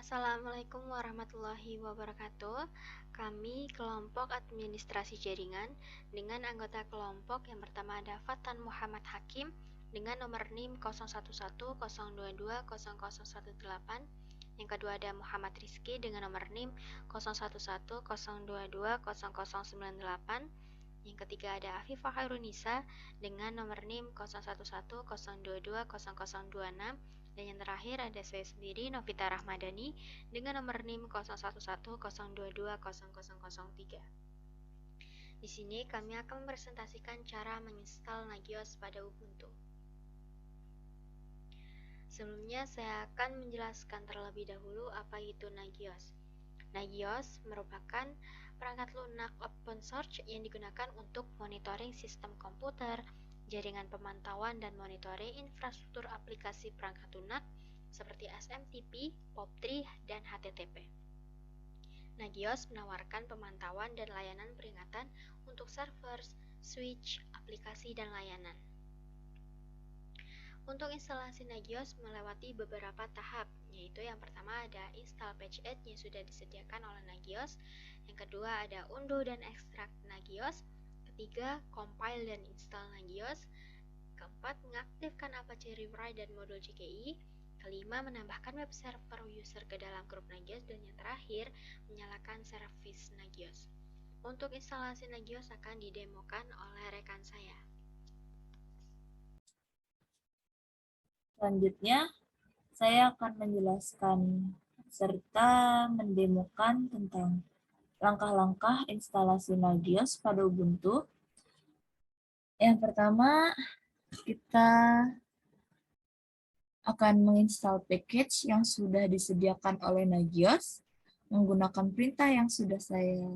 Assalamualaikum warahmatullahi wabarakatuh. Kami kelompok administrasi jaringan dengan anggota kelompok yang pertama ada Fatan Muhammad Hakim dengan nomor NIM 0110220018. Yang kedua ada Muhammad Rizky dengan nomor NIM 0110220098. Yang ketiga ada Afifah Hairunisa dengan nomor NIM 0110220026. Dan yang terakhir ada saya sendiri, Novita Rahmadani, dengan nomor NIM 0110220003. Di sini kami akan mempresentasikan cara menginstal Nagios pada Ubuntu. Sebelumnya saya akan menjelaskan terlebih dahulu apa itu Nagios. Nagios merupakan perangkat lunak open source yang digunakan untuk monitoring sistem komputer, jaringan pemantauan dan monitoring infrastruktur aplikasi perangkat lunak seperti SMTP, POP3, dan HTTP. Nagios menawarkan pemantauan dan layanan peringatan untuk server, switch, aplikasi, dan layanan. Untuk instalasi Nagios melewati beberapa tahap, yaitu yang pertama ada install patch.it yang sudah disediakan oleh Nagios, yang kedua ada unduh dan ekstrak Nagios, ketiga compile dan install Nagios, keempat mengaktifkan Apache Rewrite dan modul JKI, kelima menambahkan web server user ke dalam grup Nagios, dan yang terakhir menyalakan service Nagios. Untuk instalasi Nagios akan didemokan oleh rekan saya. Selanjutnya, saya akan menjelaskan serta mendemokan tentang langkah-langkah instalasi Nagios pada Ubuntu. Yang pertama, kita akan menginstal package yang sudah disediakan oleh Nagios menggunakan perintah yang sudah saya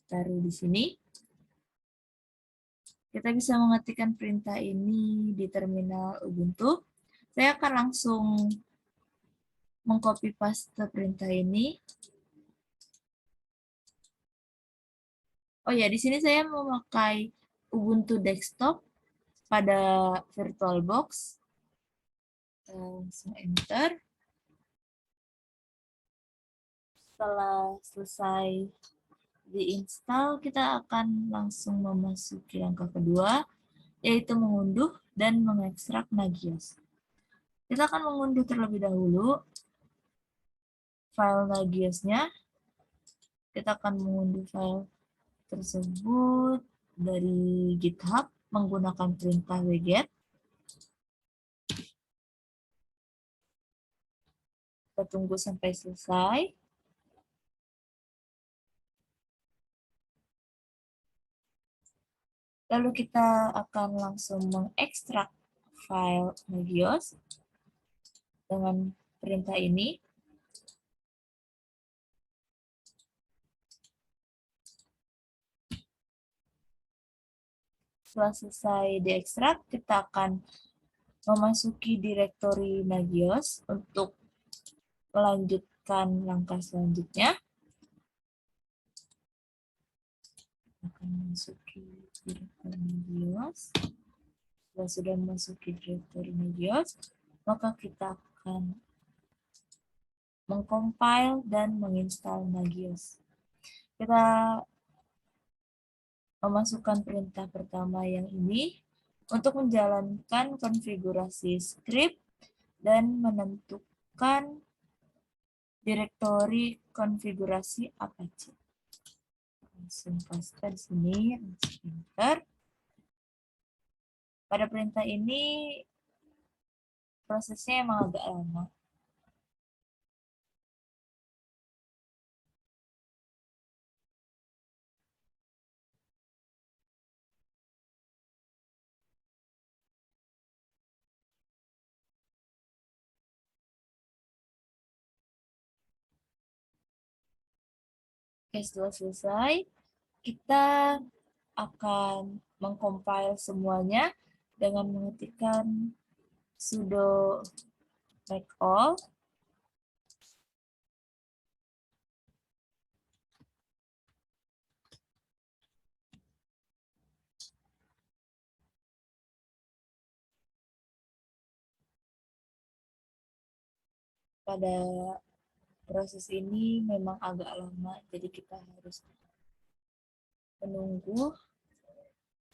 taruh di sini. Kita bisa mengetikkan perintah ini di terminal Ubuntu. Saya akan langsung mengcopy paste perintah ini. Oh ya, di sini saya memakai Ubuntu desktop pada VirtualBox. Langsung enter. Setelah selesai diinstal, kita akan langsung memasuki langkah kedua, yaitu mengunduh dan mengekstrak Nagios. Kita akan mengunduh terlebih dahulu file Nagiosnya. Kita akan mengunduh file tersebut dari GitHub menggunakan perintah wget. Kita tunggu sampai selesai. Lalu kita akan langsung mengekstrak file Nagios dengan perintah ini. Setelah selesai diekstrak, kita akan memasuki direktori Nagios untuk melanjutkan langkah selanjutnya. Akan memasuki direktori Nagios. Setelah sudah memasuki direktori Nagios, maka kita akan mengcompile dan menginstal Nagios. Kita memasukkan perintah pertama yang ini untuk menjalankan konfigurasi script dan menentukan direktori konfigurasi Apache. Langsung paste di sini, langsung enter. Pada perintah ini prosesnya emang agak lama. Oke, setelah selesai, kita akan mengcompile semuanya dengan mengetikkan sudo make all. Pada proses ini memang agak lama, jadi kita harus menunggu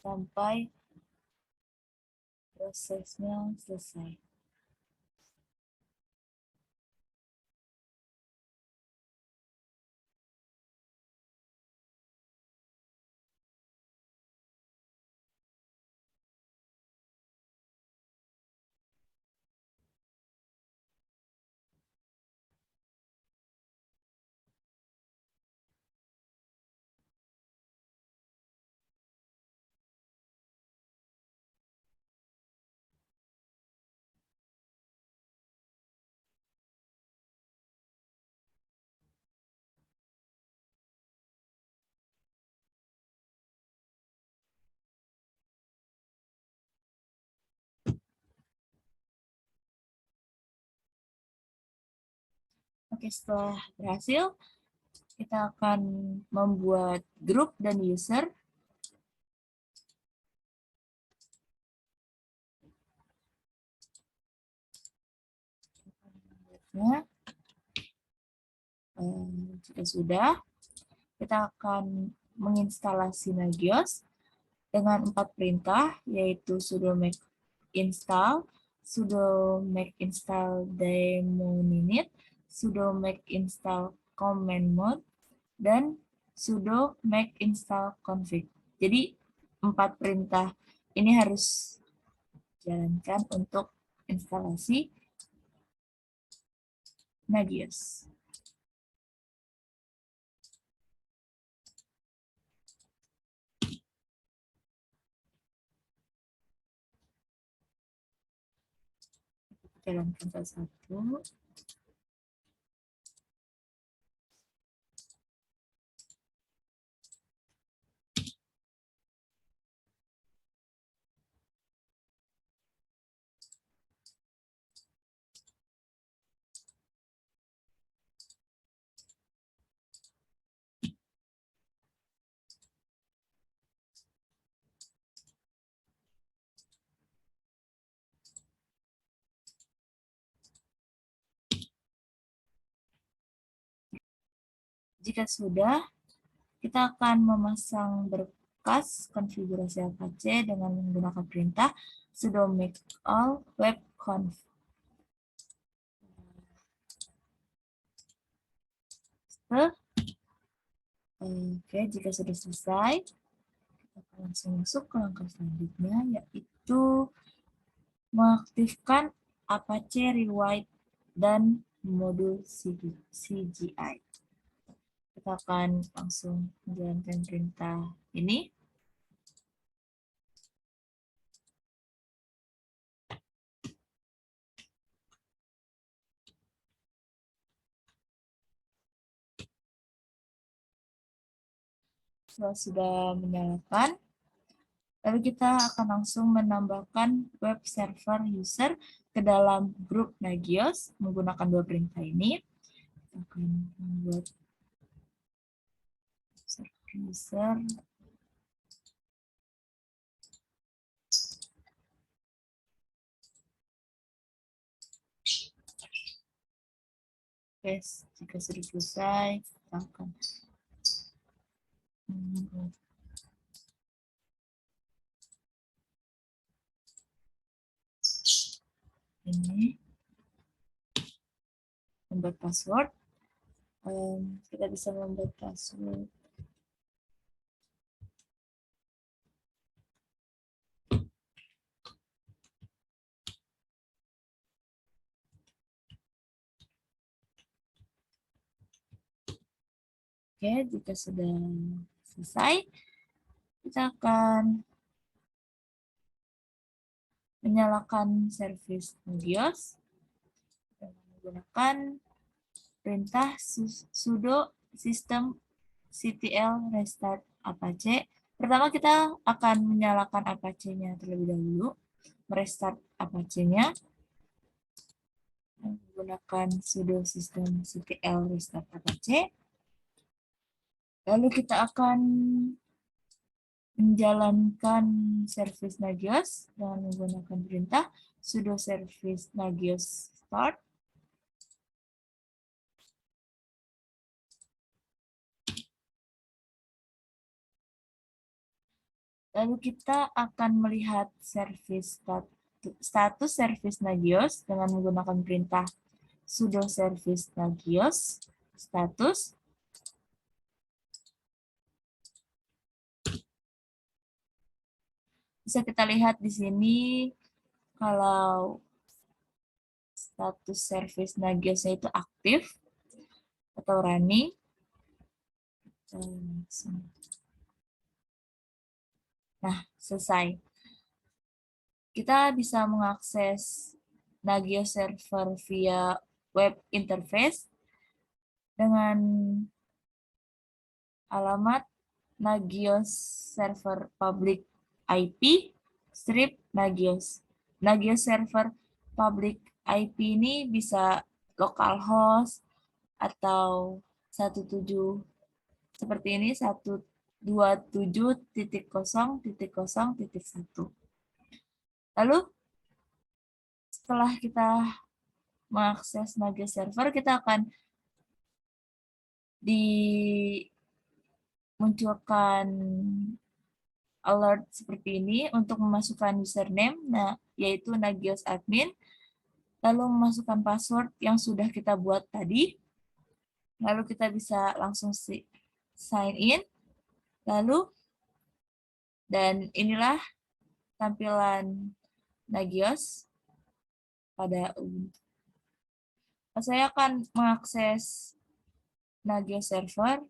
sampai prosesnya selesai. Oke, setelah berhasil, kita akan membuat grup dan user. Jika sudah, kita akan menginstalasi Nagios dengan 4 perintah, yaitu sudo make install, sudo make install daemon-init, sudo make install command mode, dan sudo make install config. Jadi 4 perintah ini harus jalankan untuk instalasi Nagios. Jalankan satu-satu. Jika sudah, kita akan memasang berkas konfigurasi Apache dengan menggunakan perintah sudo make all web conf. Oke, jika sudah selesai, kita akan langsung masuk ke langkah selanjutnya, yaitu mengaktifkan Apache Rewrite dan modul CGI. Kita akan langsung menjalankan perintah ini. Setelah sudah menyalakan, lalu kita akan langsung menambahkan web server user ke dalam grup Nagios menggunakan 2 perintah ini. Kita akan membuat user. Oke, jika sudah selesai, kita akan ini membuat password. Kita bisa membuat password. Oke, jika sudah selesai, kita akan menyalakan service Nagios menggunakan perintah sudo systemctl restart Apache. Pertama kita akan menyalakan Apache-nya terlebih dahulu, merestart Apache-nya menggunakan sudo systemctl restart Apache. Lalu kita akan menjalankan service Nagios dengan menggunakan perintah sudo service Nagios start. Lalu kita akan melihat status service Nagios dengan menggunakan perintah sudo service Nagios status. Bisa kita lihat di sini kalau status service Nagiosnya itu aktif atau running. Nah, selesai. Kita bisa mengakses Nagios server via web interface dengan alamat Nagios server public IP strip Nagios. Nagios server public IP ini bisa localhost atau 17 seperti ini 127.0.0.1. Lalu setelah kita mengakses Nagios server, kita akan dimunculkan alert seperti ini untuk memasukkan username, yaitu Nagios admin, lalu memasukkan password yang sudah kita buat tadi, lalu kita bisa langsung sign in, dan inilah tampilan Nagios pada Ubuntu. Saya akan mengakses Nagios server.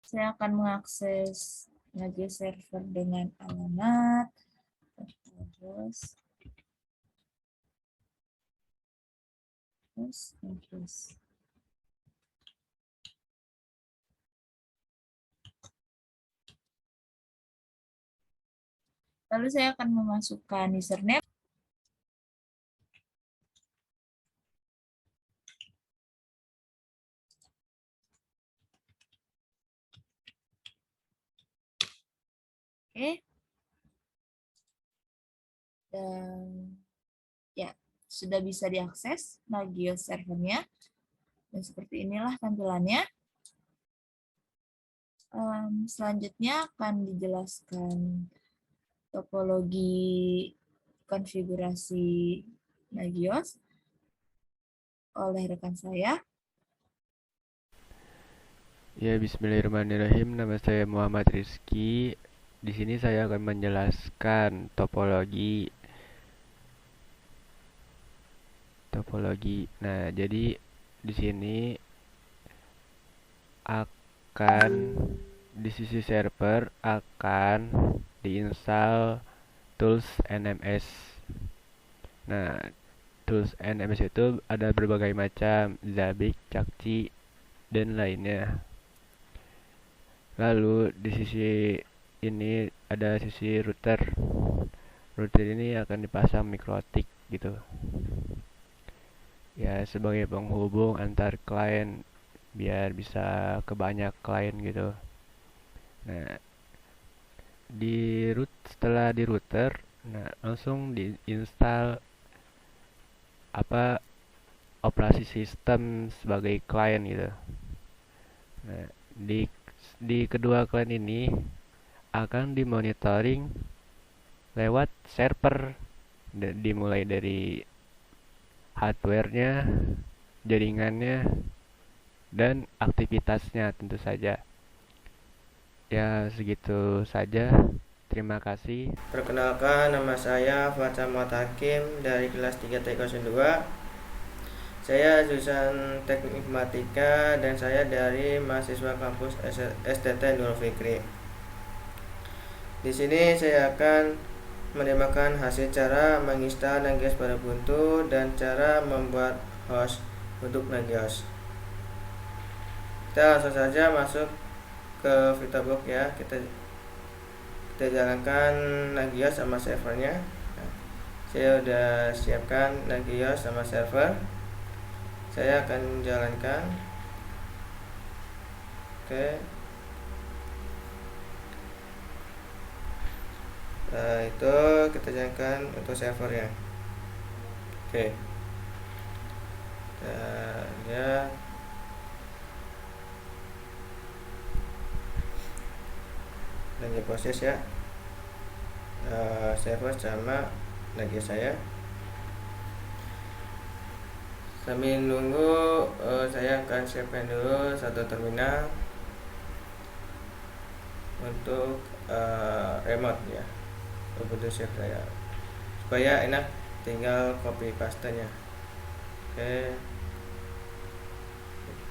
Saya akan mengakses Nagios server dengan alamat terus Nagios. Lalu saya akan memasukkan username. Oke. Dan ya, sudah bisa diakses Nagios servernya. Dan seperti inilah tampilannya. Selanjutnya akan dijelaskan topologi konfigurasi Nagios oleh rekan saya. Ya, bismillahirrahmanirrahim. Nama saya Muhammad Rizky. Di sini saya akan menjelaskan topologi. Nah, jadi di sini akan di sisi server akan diinstal tools NMS. Nah, tools NMS itu ada berbagai macam, Zabbix, Cakti, dan lainnya. Lalu di sisi ini ada sisi router. Router ini akan dipasang mikrotik gitu. Ya, sebagai penghubung antar klien biar bisa ke banyak klien gitu. Nah, setelah di router, nah langsung diinstal operasi sistem sebagai klien gitu. Nah, di kedua klien ini akan dimonitoring lewat server, dimulai dari hardware-nya, jaringannya, dan aktivitasnya tentu saja. Ya, segitu saja. Terima kasih. Perkenalkan, nama saya Fathah Hakim dari kelas 3 T02. Saya jurusan Teknik Informatika dan saya dari mahasiswa kampus STT Nurul Fikri. Di sini saya akan menembakkan hasil cara menginstal Nagios pada Ubuntu dan cara membuat host untuk Nagios. Kita langsung saja masuk ke VirtualBox ya. Kita jalankan Nagios sama servernya. Saya udah siapkan Nagios sama server. Saya akan jalankan. Oke. Nah, itu kita jalankan untuk servernya. Oke. Kita kita lihat lagi proses ya, server sama lagi saya. Sambil nunggu, saya akan siapkan dulu satu terminal untuk remote ya, Ubuntu Chef saya, supaya enak tinggal copy paste nya. Oke,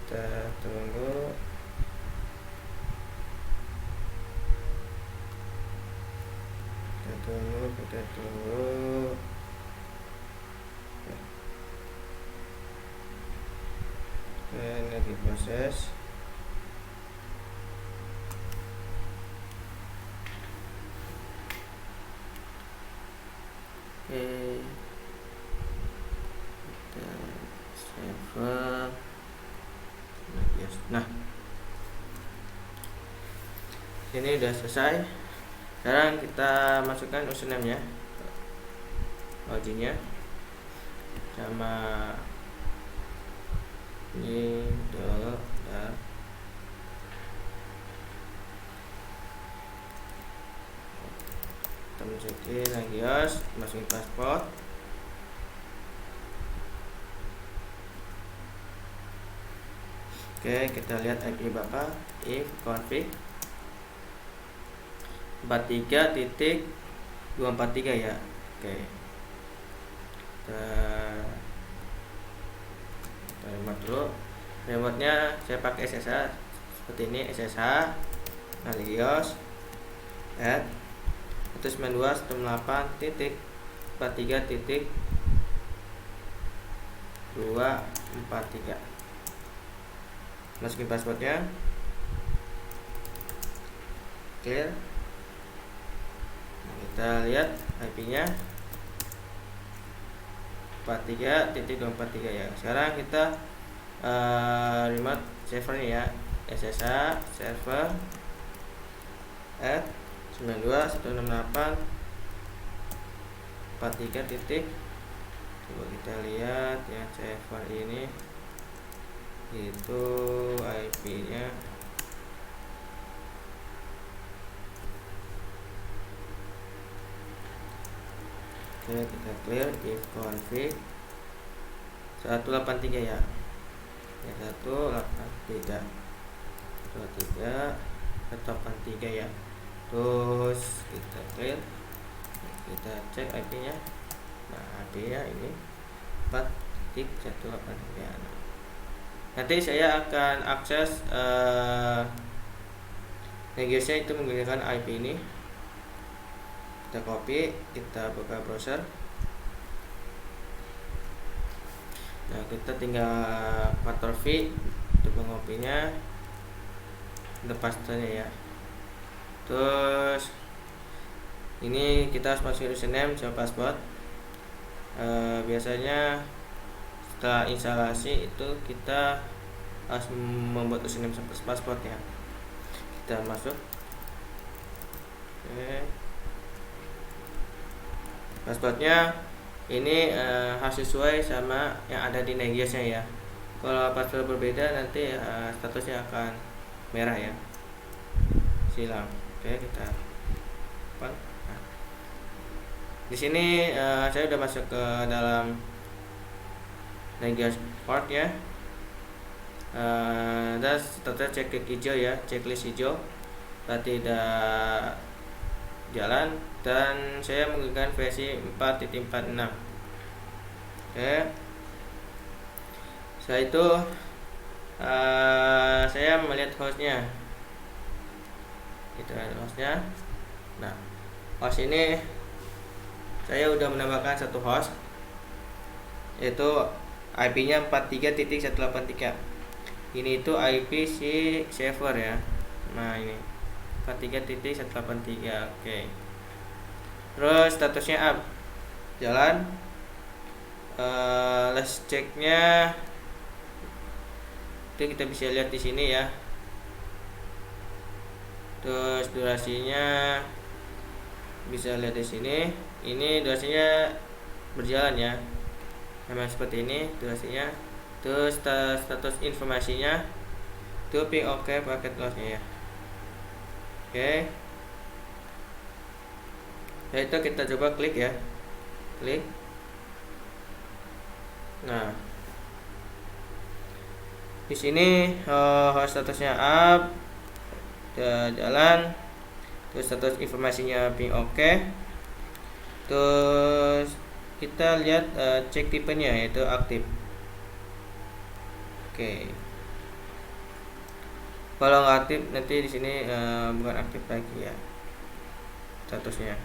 kita tunggu. Kita tunggu. Oke, ini lagi proses. Oke, kita server. Nah, ini udah selesai. Sekarang kita masukkan username nya, login nya, sama ini dulu ya. Kita masukin Nagios, masukin paspor. Oke, kita lihat IP Bapak, if config 43.243 ya. Oke, kita remote dulu. Remote nya saya pakai SSH seperti ini, SSH Nagios at 192.168.243. Masukin passwordnya, clear. Nah, kita lihat IP-nya 43.243 ya. Sekarang kita remote server nih ya, SSH server at 92.168.43. Coba kita lihat ya, server ini itu IP-nya oke, kita clear if config 183 ya, 183 ya. Terus kita clear, kita cek IP-nya. Nah, IP-nya ini 4.183. Nanti saya akan akses Nagiosnya itu menggunakan IP ini. Kita copy, kita buka browser. Nah, kita tinggal Ctrl V untuk mengopinya, untuk pastenya ya. Terus ini kita harus masukin username sama password. Biasanya setelah instalasi itu kita harus membuat username sama password ya. Kita masuk. Oke. Passwordnya ini harus sesuai sama yang ada di Nagiosnya ya. Kalau password berbeda nanti statusnya akan merah ya, silang. Oke, kita open. Nah, di sini saya udah masuk ke dalam Nagios port ya. Dan statusnya checklist hijau ya, checklist hijau, berarti tidak jalan. Dan saya menggunakan versi 4.46. Oke. Setelah itu saya melihat hostnya. Itu hostnya. Nah, host ini saya udah menambahkan satu host, yaitu IP-nya 43.183. Ini itu IP si server ya. Nah, ini 43.183. Oke. Terus statusnya up, jalan. Last checknya itu kita bisa lihat di sini ya. Terus durasinya bisa lihat di sini. Ini durasinya berjalan ya, memang seperti ini durasinya. Terus status informasinya itu ping oke paket lossnya ya. Oke. Nah, itu kita coba klik ya. Klik. Nah, di sini host statusnya up, udah jalan. Terus status informasinya ping oke. Terus kita lihat cek tipenya yaitu aktif. Oke. Kalau nggak aktif nanti di sini bukan aktif lagi ya statusnya.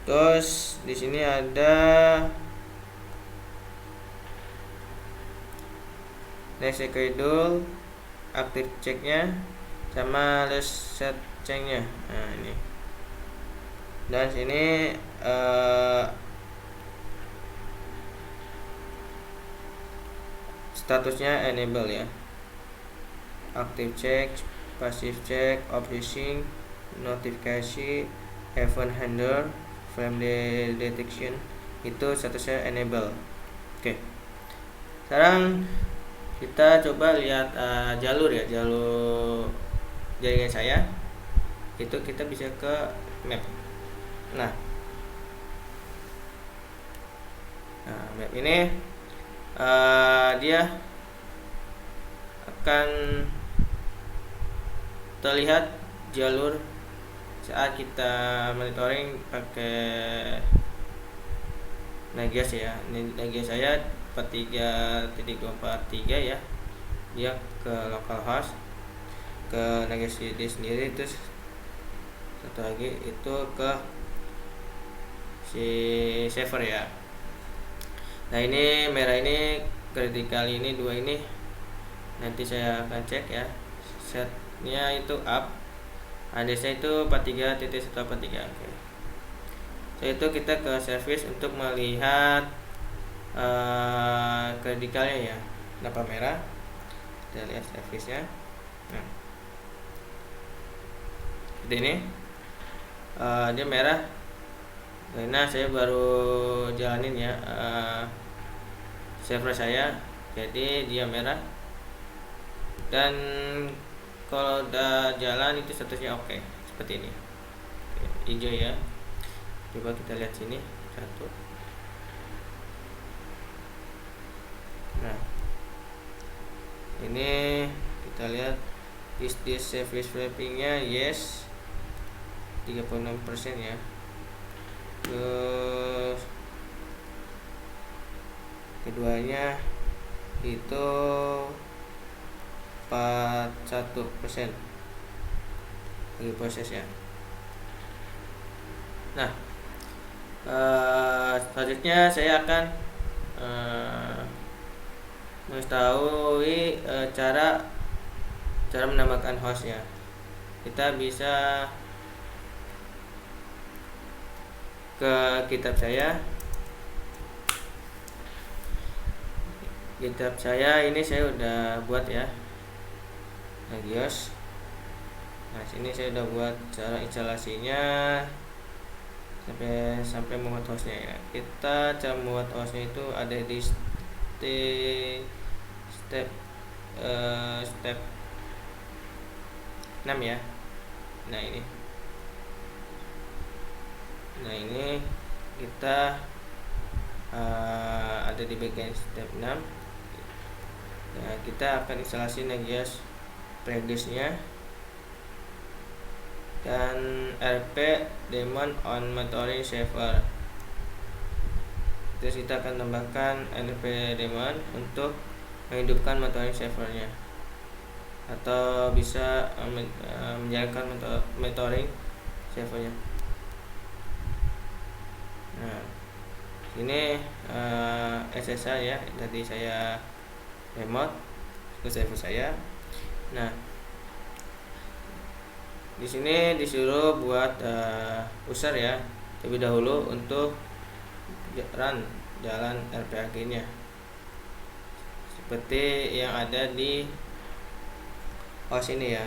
Terus di sini ada next schedule, aktif ceknya, sama last set ceknya. Nah ini. Dan sini statusnya enable ya. Active check, passive check, obfusing, notifikasi, event handler, frame detection, itu statusnya enable. Oke. Sekarang kita coba lihat jalur ya, jalur jaringan saya. Itu kita bisa ke map. Nah, map ini dia akan terlihat jalur saat kita monitoring pakai Nagios ya. Ini Nagios saya 43.243 ya. Dia ke localhost, ke Nagios ID sendiri, terus satu lagi itu ke si server ya. Nah, ini merah ini critical, ini dua ini nanti saya akan cek ya. Setnya itu up, addressnya itu 43.143. Oke. Setelah itu kita ke service untuk melihat critical-nya ya. Kenapa merah? Kita lihat service-nya. Nah, seperti ini. Dia merah karena saya baru jalanin ya server saya, jadi dia merah. Dan kalau udah jalan itu statusnya oke, seperti ini. Hijau ya. Coba kita lihat sini satu. Nah, ini kita lihat is this service wrapping-nya yes, 36% ya. Terus keduanya itu 41% lagi proses ya. Nah, selanjutnya saya akan mengetahui cara menambahkan host ya. Kita bisa ke GitHub saya. GitHub saya ini saya udah buat ya, Nagios. Nah, sini saya udah buat cara instalasinya sampai membuat hostnya ya. Kita cara membuat hostnya itu ada di step 6 ya. Nah ini kita ada di bagian step 6. Nah, kita akan instalasi Nagios Redis-nya dan RP daemon on monitoring server. Terus kita akan tambahkan RP daemon untuk menghidupkan monitoring servernya, atau bisa menjalankan monitoring servernya. Nah, ini SSH ya, tadi saya remote ke server saya. Nah, di sini disuruh buat user ya terlebih dahulu untuk jalan RPAG-nya seperti yang ada di host ini ya.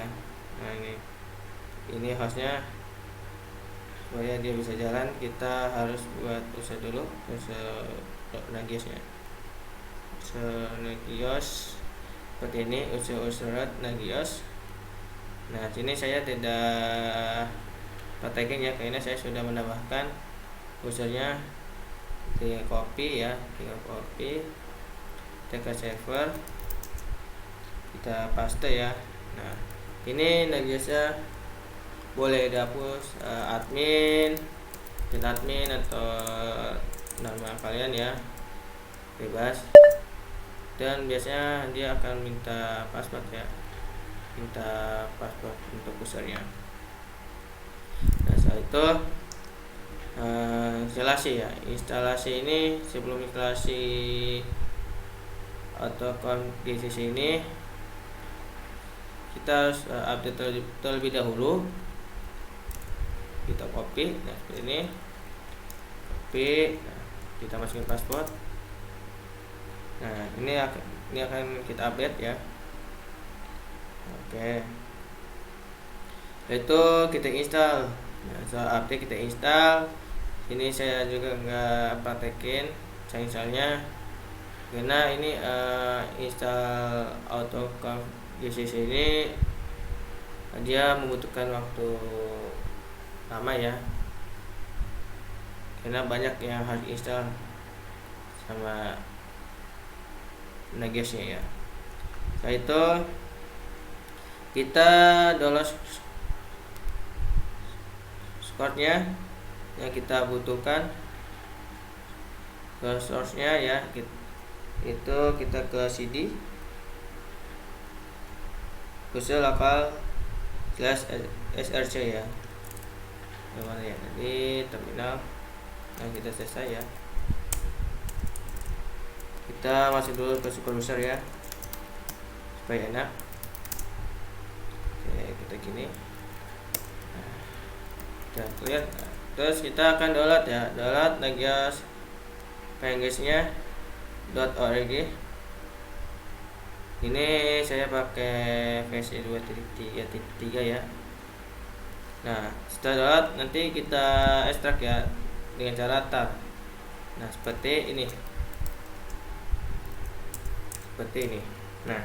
Nah, ini hostnya. Supaya dia bisa jalan, kita harus buat user dulu, user Nagiosnya. Nagios seperti ini, unsur Nagios. Nah, sini saya tidak praktekin ya, karena saya sudah menambahkan unsurnya. Tinggal copy ya, tinggal copy, kita ke server, kita paste ya. Nah, ini Nagiosnya boleh dihapus admin atau nama kalian ya, bebas. Dan biasanya dia akan minta password ya, minta password untuk usernya. Nah, setelah itu instalasi ya. Instalasi ini, sebelum instalasi AutoConf di sini, kita harus update terlebih dahulu. Kita copy, nah seperti ini, copy, nah, kita masukin password. Nah, ini akan kita update ya. Oke, itu kita install. Nah, setelah update kita install. Ini saya juga nggak praktekin cara installnya, karena ini install AutoConf GCC ini dia membutuhkan waktu lama ya, karena banyak yang harus install sama Nagiosnya ya. Setelah itu kita download source-nya yang kita butuhkan, ke source-nya ya. Itu kita ke CD khusus lokal /src ya, gimana ya, di terminal yang kita selesai ya. Kita masuk dulu ke superuser ya, supaya enak. Oke, kita gini. Nah, kita lihat. Terus kita akan download ya, download Nagios PNG-nya .org. Ini saya pakai versi 2.3 ya. Nah, setelah download nanti kita ekstrak ya dengan cara tar. Nah, seperti ini. Nah,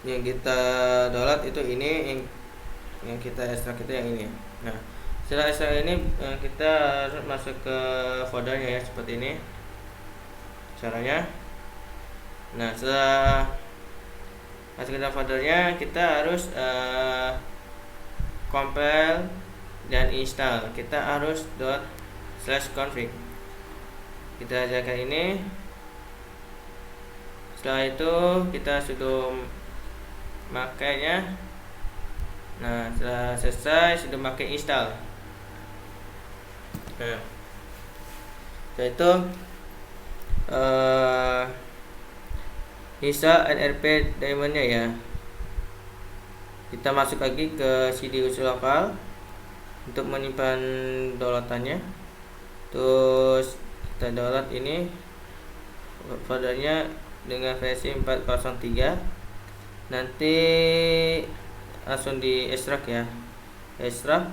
yang kita download itu ini, yang kita ekstrak itu yang ini. Nah, setelah ekstrak ini kita harus masuk ke foldernya ya, seperti ini caranya. Nah, setelah masuk ke foldernya, kita harus compile dan install. Kita harus ./config. Kita ajarkan ini. Setelah itu kita sudah makainya. Nah, setelah selesai sudah pakai install. Nah, setelah itu install NRP daemonnya ya. Kita masuk lagi ke CD unsur lokal untuk menyimpan downloadannya. Terus kita download ini foldernya dengan versi 403. Nanti langsung di ekstrak ya, ekstrak.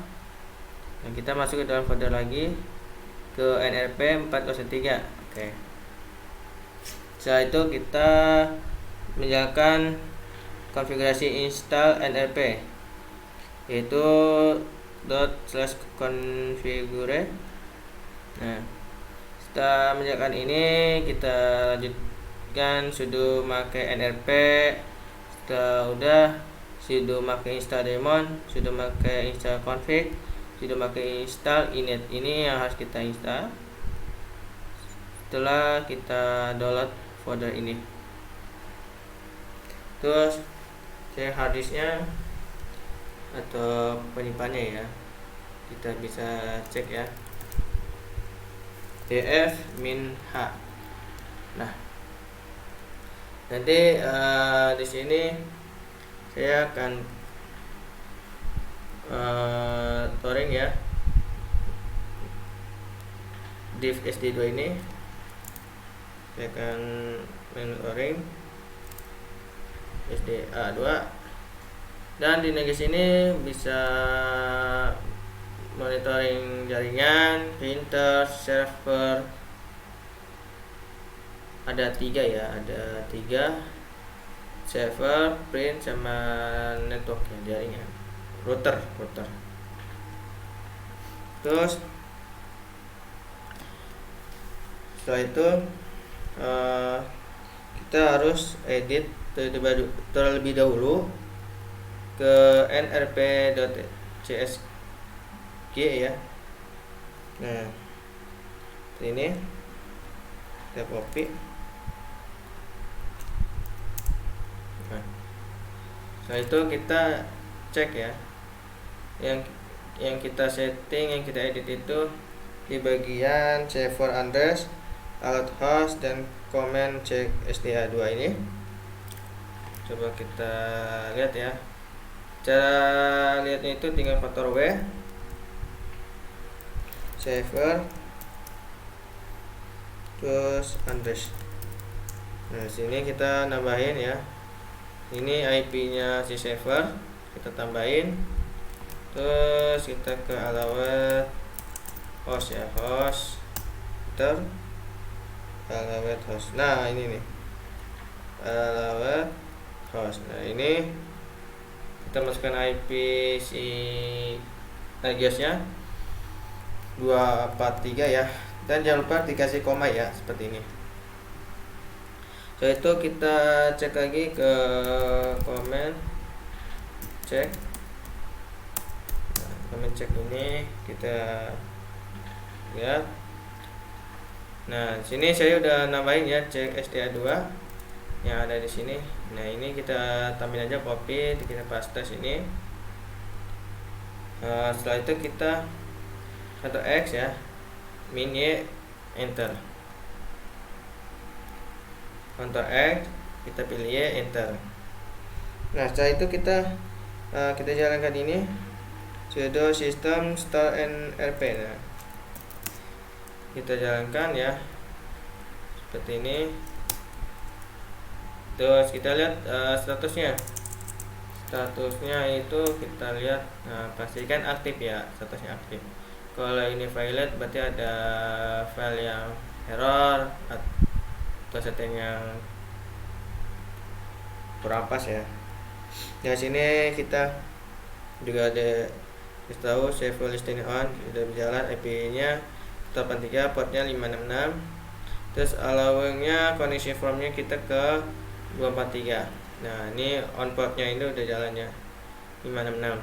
Dan kita masuk ke dalam folder lagi ke NRP 403. Oke. Setelah itu kita menjalankan konfigurasi install NRP, yaitu ./configure. Nah, setelah menjalankan ini, kita lanjutkan sudo make NRP. Setelah udah, sudo make install daemon, sudo make install config, sudo make install init. Ini yang harus kita install setelah kita download folder ini. Terus cek harddisknya atau penyimpannya ya, kita bisa cek ya, df-h. Nah, nanti di sini saya akan touring ya div sd2 ini. Saya akan touring sda2, dan di Nagios ini bisa monitoring jaringan, printer, server. Ada 3 ya, ada 3 server, print, sama network ya, jaringan, router. Terus setelah itu kita harus edit terlebih dahulu ke nrp.csg ya. Nah, ini kita copy. Nah, setelah itu kita cek ya, yang kita setting, yang kita edit itu di bagian server address, alert host, dan comment check SDA2 ini. Coba kita lihat ya. Cara lihatnya itu tinggal faktor W, server, terus address. Nah, sini kita nambahin ya. Ini IP-nya si server, kita tambahin. Terus kita ke allowed host ya, host, enter, allowed host. Nah, ini nih, allowed host. Nah, ini kita masukkan IP si Nagiosnya 243 ya, dan jangan lupa dikasih koma ya, seperti ini. Setelah itu kita cek lagi ke comment check. Nah, comment check ini kita lihat. Nah, sini saya udah nambahin ya, cek SDA2 yang ada di sini. Nah, ini kita tambahin aja, copy, kita paste sini. Setelah itu kita Ctrl+X ya, min Y, enter. Ctrl+X, kita pilih Y, enter. Nah, setelah itu kita jalankan ini sudo system start nrp. Nah, kita jalankan ya, seperti ini. Terus kita lihat statusnya itu kita lihat. Nah, pastikan aktif ya, statusnya aktif. Kalau ini violate berarti ada file yang error atau setting yang kurang pas ya. Di sini kita juga ada tahu server listing on, sudah berjalan, IP-nya 83, portnya 566. Terus allowing-nya, connection from-nya kita ke 243. Nah, ini on portnya ini udah jalannya 566.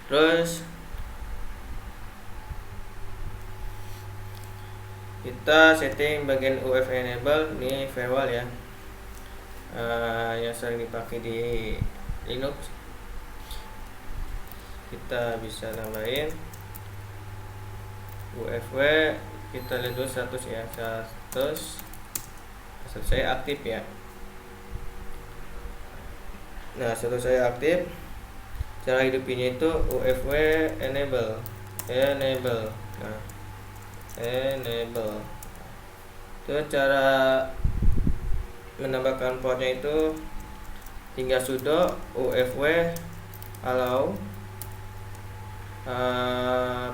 Terus kita setting bagian UEFI enable, ini firewall ya, yang sering dipakai di Linux. Kita bisa nambahin UFW, kita lihat dulu status ya, status saya aktif ya. Nah, status saya aktif. Cara hidupinnya itu UFW enable. Nah, enable. Terus cara menambahkan portnya itu tinggal sudo UFW allow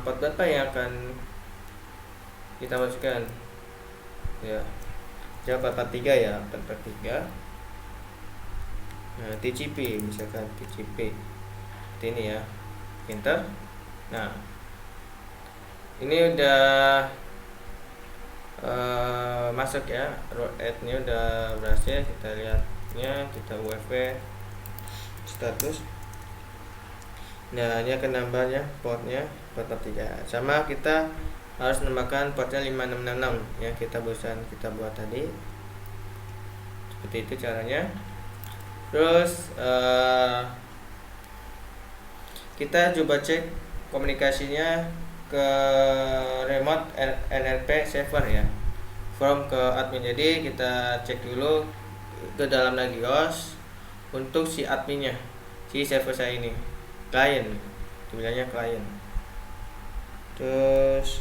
port data yang akan kita masukkan ya, jangan 443 ya, 443. Nah, TCP misalkan, TCP seperti ini ya, enter. Nah, ini udah masuk ya, root add-nya udah berhasil. Kita lihatnya, kita UFW status. Nah, ini akan nambahnya portnya 443. Sama kita harus menambahkan portnya 5666 yang kita buat tadi. Seperti itu caranya. Terus kita coba cek komunikasinya ke remote nrp server ya, from ke admin. Jadi kita cek dulu ke dalam Nagios untuk si adminnya, si server saya ini, klien, bilangnya klien. Terus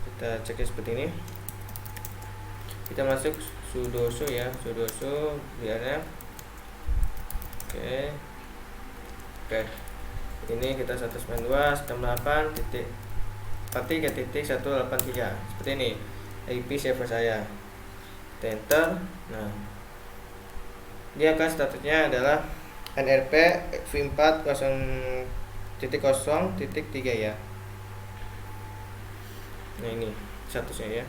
kita ceknya seperti ini. Kita masuk sudosu ya, sudosu biarnya. Oke. ini kita 192.168 titik 43.183 seperti ini IP server saya. Kita enter. Nah, dia akan statusnya adalah NRP v4 0.0.3 ya. Nah, ini statusnya ya.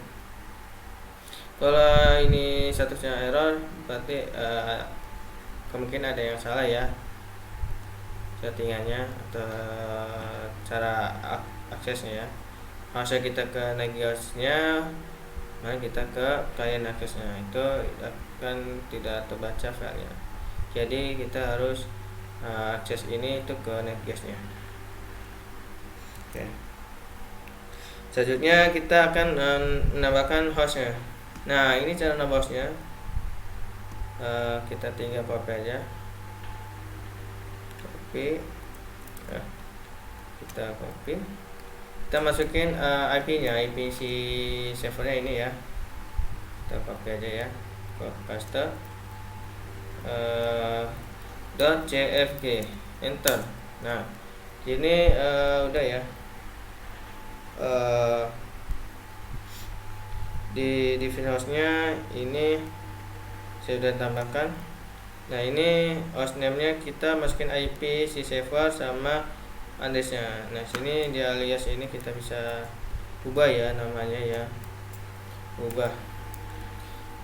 Kalau ini statusnya error, berarti kemungkinan ada yang salah ya settingannya atau cara aksesnya ya. Harusnya kita ke Nagios-nya, mari kita ke client aksesnya, itu akan tidak terbaca filenya. Jadi kita harus akses ini itu ke Nagios-nya. Oke. Selanjutnya kita akan menambahkan hostnya. Nah, ini cara nambah hostnya. Kita tinggal copy aja. Copy. Nah, kita copy. Kita masukin IP-nya, IP si servernya ini ya. Kita copy aja ya. Paste. .jfg, enter. Nah, ini udah ya. Di hostnya ini saya sudah tambahkan. Nah, ini hostname-nya kita masukin IP si server sama address-nya. Nah, sini di alias ini kita bisa ubah ya namanya ya. Ubah.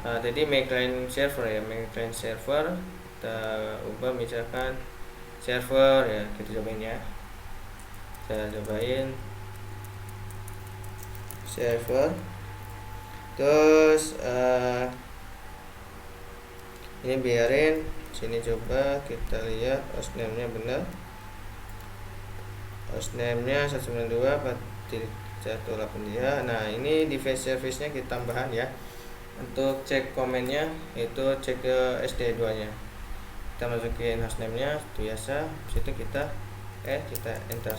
Tadi make client server ya, make client server kita ubah misalkan server ya, kita cobain ya. Saya cobain server. Terus ini biarin sini, coba kita lihat hostname-nya benar. Hostname-nya 192.168 ya. Nah, ini device service-nya kita tambahan ya. Untuk cek komennya itu cek ke SD2-nya. Kita masukin hostname-nya biasa, situ kita enter.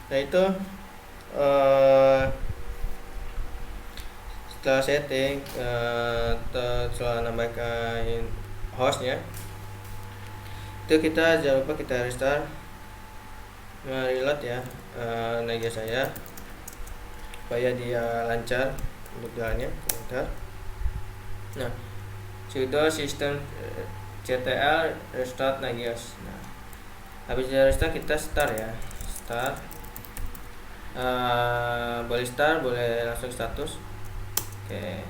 Nah itu setelah setting setelah nambahkan hostnya, itu kita jangan lupa kita restart, reload ya Nagios saya supaya dia lancar untuk jalannya. Bentar. Nah, sudo system ctl restart Nagios. Nah, habis restart kita start ya, start. Boleh start, boleh langsung status. Oke,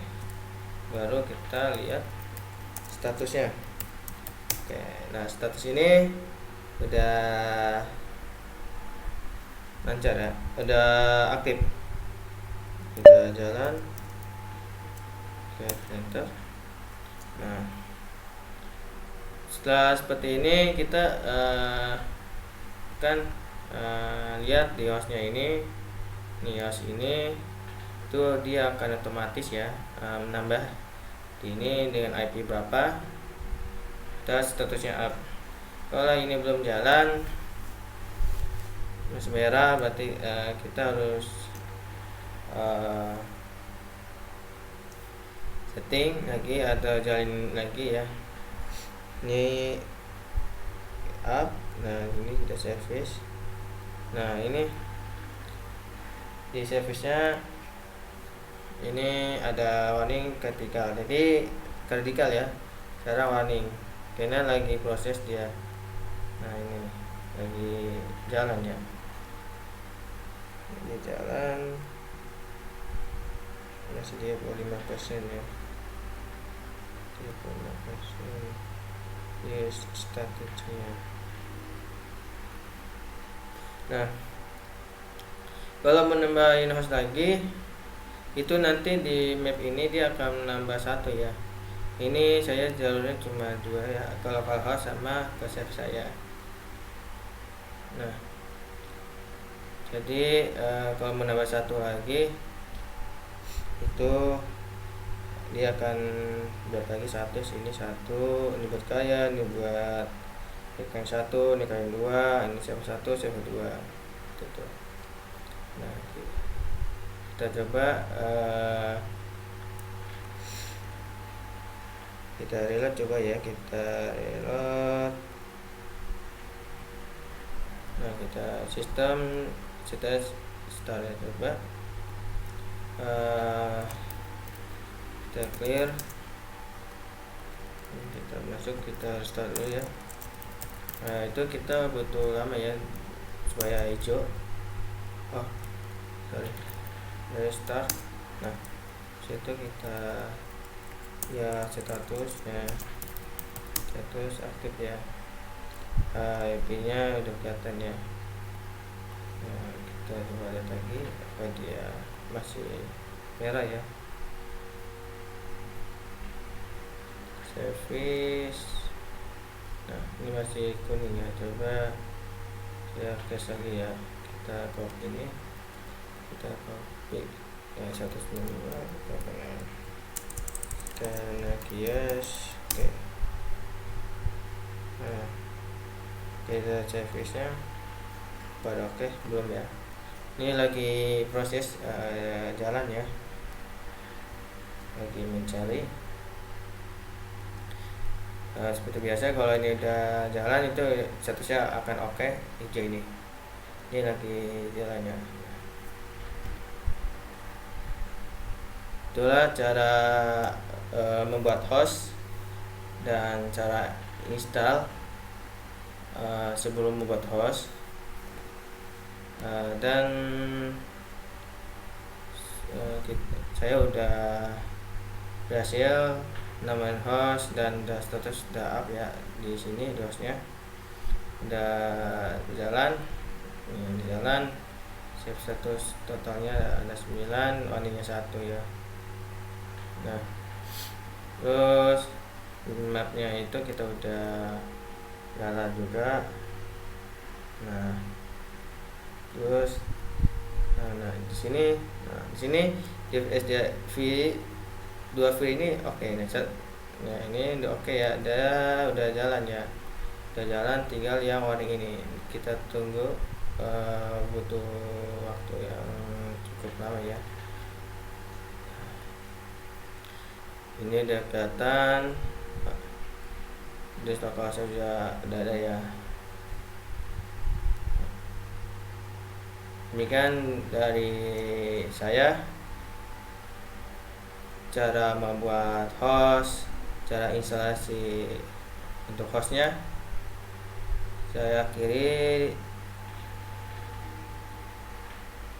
baru kita lihat statusnya. Oke, nah status ini udah lancar ya, udah aktif, udah jalan. Oke, enter. Nah, setelah seperti ini kita kan lihat di hostnya ini, host ini tuh dia akan otomatis ya menambah di ini dengan IP berapa dan statusnya up. Kalau ini belum jalan masih merah, berarti kita harus setting lagi atau jalin lagi ya. Ini up. Nah, ini kita service. Nah, ini di service-nya ini ada warning kritikal, jadi kritikal ya, sekarang warning karena lagi proses dia. Nah, ini lagi jalan ya, lagi jalan, masih 35% ya, 35% yes statusnya. Nah, kalau menambahin host lagi itu nanti di map ini dia akan menambah satu ya. Ini saya jalurnya cuma 2 ya, ke local host sama ke save saya. Nah, jadi kalau menambah satu lagi itu dia akan buat lagi satu, ini satu, ini buat kalian, ini buat yang satu, ini kalian 2, ini save 1, save 2 gitu. Nah, kita coba kita reload, coba ya, kita reload. Nah, kita start ya, coba kita clear, kita masuk, kita start dulu ya. Nah, itu kita butuh lama ya supaya hijau. Oh sorry, dari start. Nah, situ kita ya statusnya, status aktif ya. IP nya udah kelihatan ya. Nah, kita coba lihat lagi apa dia masih merah ya. Service, nah ini masih kuning ya. Coba saya cache lagi ya, kita copy ini, kita copy yang 195 kita pengen Nagios. Oke, nah kita service nya pada oke belum ya. Ini lagi proses jalan ya, lagi mencari. Seperti biasa kalau ini udah jalan itu statusnya akan oke, hijau ini lagi jalannya. Itulah cara membuat host dan cara install sebelum membuat host. Dan saya udah berhasil namain host dan udah status udah up ya di sini, di hostnya udah jalan. Di jalan, save status totalnya ada 9, warningnya 1 ya. Nah, terus mapnya itu kita udah jalan juga. Nah, terus nah di sini div SDV 2 free ini oke nih. Nah, ini udah oke ya, udah jalan ya, udah jalan. Tinggal yang warning ini kita tunggu, butuh waktu yang cukup lama ya. Ini udah kelihatan, desktop kelasnya udah ada ya. Demikian dari saya, cara membuat host, cara instalasi untuk hostnya. Saya akhiri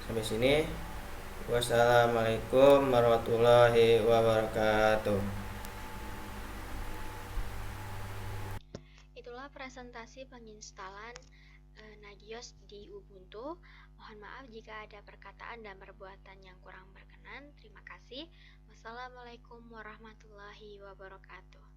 sampai sini. Wassalamualaikum warahmatullahi wabarakatuh. Itulah presentasi penginstalan Nagios di Ubuntu. Mohon maaf jika ada perkataan dan perbuatan yang kurang berkenan. Terima kasih. Wassalamualaikum warahmatullahi wabarakatuh.